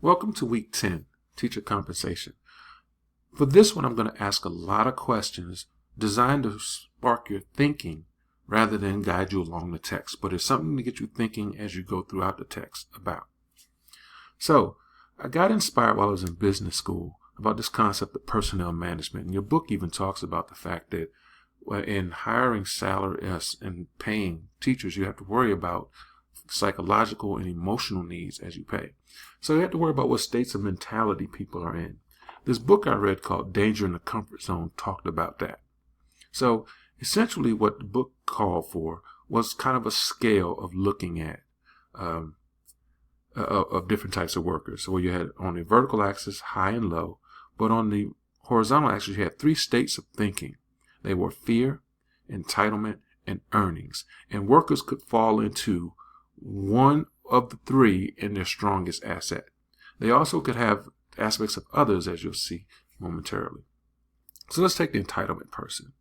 Welcome to week 10, Teacher Compensation. For this one, I'm going to ask a lot of questions designed to spark your thinking rather than guide you along the text, but it's something to get you thinking as you go throughout the text about. So, I got inspired while I was in business school about this concept of personnel management, and your book even talks about the fact that in hiring salaries and paying teachers, you have to worry about psychological and emotional needs as you pay. So you have to worry about what states of mentality people are in. This book I read called Danger in the Comfort Zone talked about that. So essentially what the book called for was kind of a scale of looking at of different types of workers. So where you had on the vertical axis high and low, but on the horizontal axis you had three states of thinking. They were fear, entitlement, and earnings. And workers could fall into one of the three in their strongest asset. They also could have aspects of others, as you'll see momentarily. So let's take the entitlement person.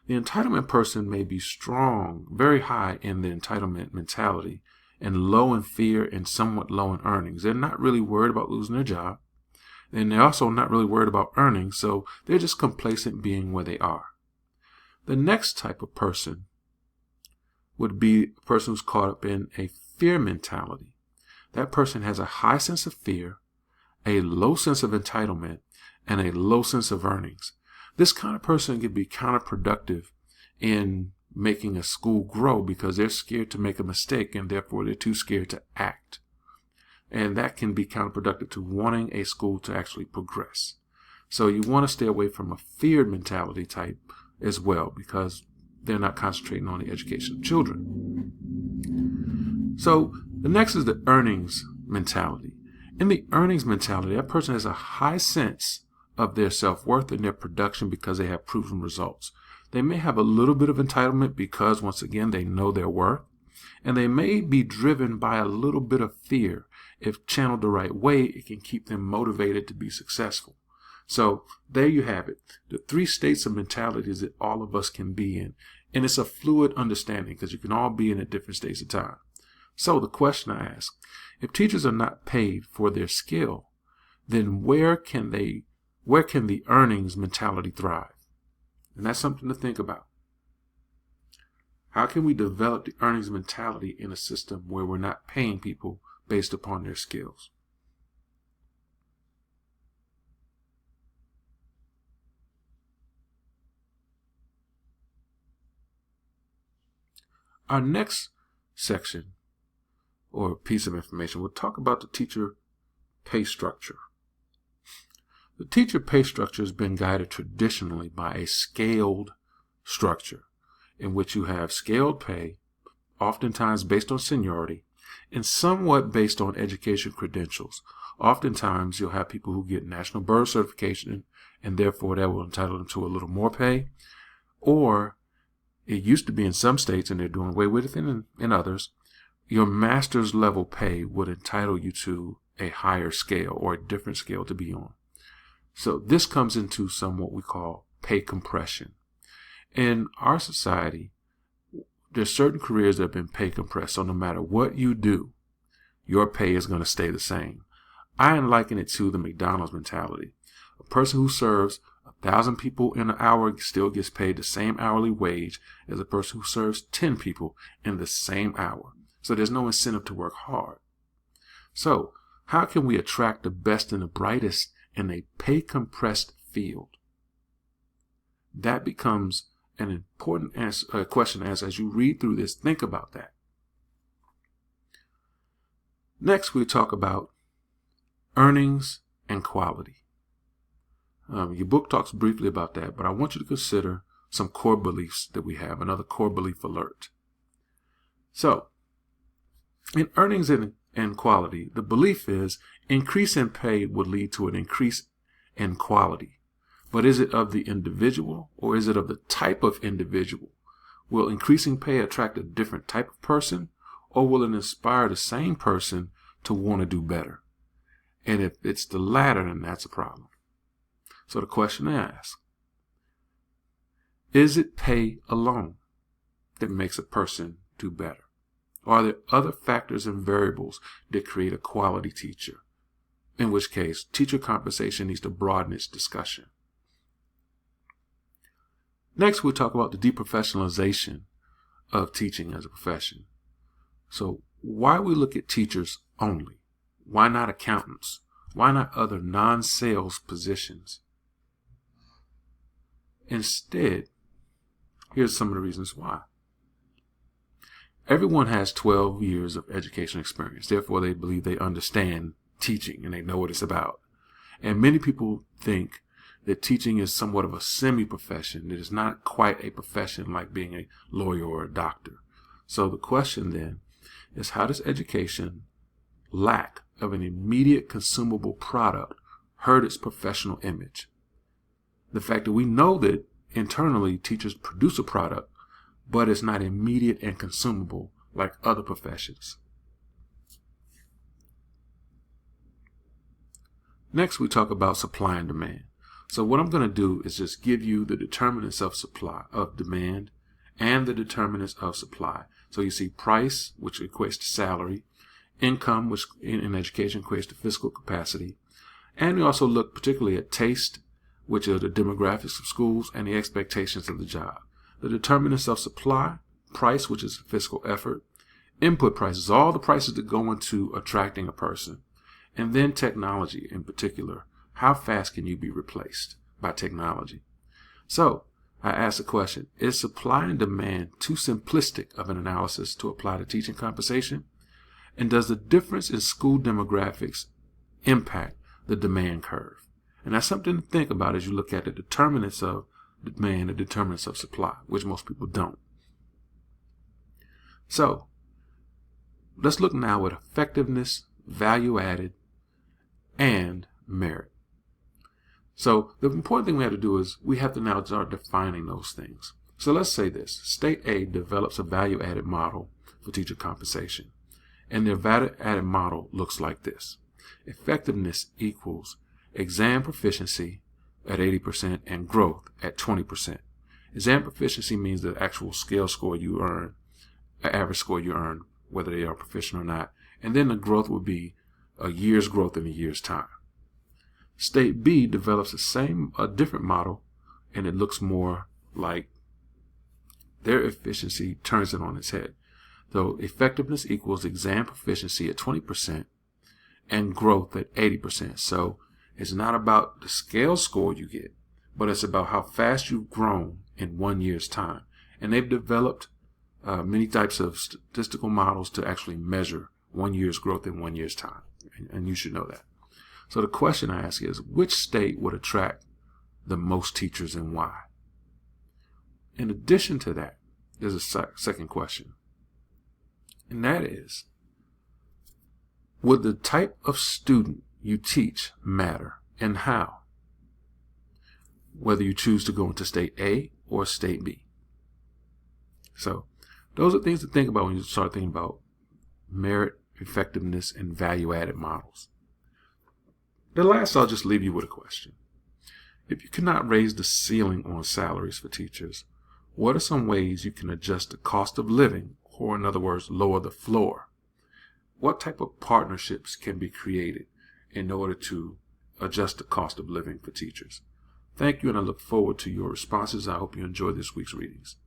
The entitlement person may be strong, very high in the entitlement mentality, and low in fear and somewhat low in earnings. They're not really worried about losing their job, and they're also not really worried about earnings, so they're just complacent being where they are. The next type of person would be a person who's caught up in a fear mentality. That person has a high sense of fear, a low sense of entitlement, and a low sense of earnings. This kind of person can be counterproductive in making a school grow because they're scared to make a mistake and therefore they're too scared to act. And that can be counterproductive to wanting a school to actually progress. So you want to stay away from a feared mentality type as well because they're not concentrating on the education of children. So the next is the earnings mentality. In the earnings mentality, that person has a high sense of their self-worth and their production because they have proven results. They may have a little bit of entitlement because, once again, they know their worth. And they may be driven by a little bit of fear. If channeled the right way, it can keep them motivated to be successful. So there you have it. The three states of mentalities that all of us can be in. And it's a fluid understanding because you can all be in at different states of time. So the question I ask, if teachers are not paid for their skill, then where can the earnings mentality thrive? And that's something to think about. How can we develop the earnings mentality in a system where we're not paying people based upon their skills? Our next section or piece of information, we'll talk about the teacher pay structure. The teacher pay structure has been guided traditionally by a scaled structure in which you have scaled pay, oftentimes based on seniority, and somewhat based on education credentials. Oftentimes you'll have people who get National Board certification and therefore that will entitle them to a little more pay, or it used to be in some states, and they're doing away with it in others, your master's level pay would entitle you to a higher scale or a different scale to be on. So this comes into some what we call pay compression. In our society, there's certain careers that have been pay compressed, so no matter what you do, your pay is going to stay the same. I liken it to the McDonald's mentality. A person who serves 1,000 people in an hour still gets paid the same hourly wage as a person who serves 10 people in the same hour. So there's no incentive to work hard. So how can we attract the best and the brightest in a pay compressed field? That becomes an important question as you read through this. Think about that. Next, we talk about earnings and quality. Your book talks briefly about that, but I want you to consider some core beliefs that we have, another core belief alert. So, in earnings and quality, the belief is increase in pay would lead to an increase in quality. But is it of the individual or is it of the type of individual? Will increasing pay attract a different type of person, or will it inspire the same person to want to do better? And if it's the latter, then that's a problem. So the question I ask, is it pay alone that makes a person do better? Or are there other factors and variables that create a quality teacher? in which case teacher compensation needs to broaden its discussion. Next, we'll talk about the deprofessionalization of teaching as a profession. So why we look at teachers only? Why not accountants? Why not other non-sales positions? Instead, here's some of the reasons why. Everyone has 12 years of education experience. Therefore, they believe they understand teaching and they know what it's about. And many people think that teaching is somewhat of a semi-profession. It is not quite a profession like being a lawyer or a doctor. So the question then is, how does education lack of an immediate consumable product hurt its professional image? The fact that we know that internally teachers produce a product, but it's not immediate and consumable like other professions. Next, we talk about supply and demand. So what I'm going to do is just give you the determinants of supply, of demand, and the determinants of supply. So you see price, which equates to salary, income, which in education equates to fiscal capacity, and we also look particularly at taste, which are the demographics of schools, and the expectations of the job. The determinants of supply, price, which is fiscal effort, input prices, all the prices that go into attracting a person, and then technology in particular. How fast can you be replaced by technology? So I ask the question, is supply and demand too simplistic of an analysis to apply to teaching compensation? And does the difference in school demographics impact the demand curve? And that's something to think about as you look at the determinants of demand and determinants of supply, which most people don't. So let's look now at effectiveness, value added, and merit. So the important thing we have to do is we have to now start defining those things. So let's say this. State A develops a value added model for teacher compensation. And their value added model looks like this. Effectiveness equals exam proficiency at 80% and growth at 20%. Exam proficiency means the actual scale score you earn, average score you earn, whether they are proficient or not. And then the growth would be a year's growth in a year's time. State B develops a different model, and it looks more like their efficiency turns it on its head. So effectiveness equals exam proficiency at 20% and growth at 80%. So it's not about the scale score you get, but it's about how fast you've grown in 1 year's time. And they've developed many types of statistical models to actually measure 1 year's growth in 1 year's time. And you should know that. So the question I ask is, which state would attract the most teachers and why? In addition to that, there's a second question. And that is, would the type of student you teach matter, and how? Whether you choose to go into state A or state B. So those are things to think about when you start thinking about merit, effectiveness, and value-added models. The last, I'll just leave you with a question. If you cannot raise the ceiling on salaries for teachers, what are some ways you can adjust the cost of living, or in other words, lower the floor? What type of partnerships can be created in order to adjust the cost of living for teachers? Thank you, and I look forward to your responses. I hope you enjoy this week's readings.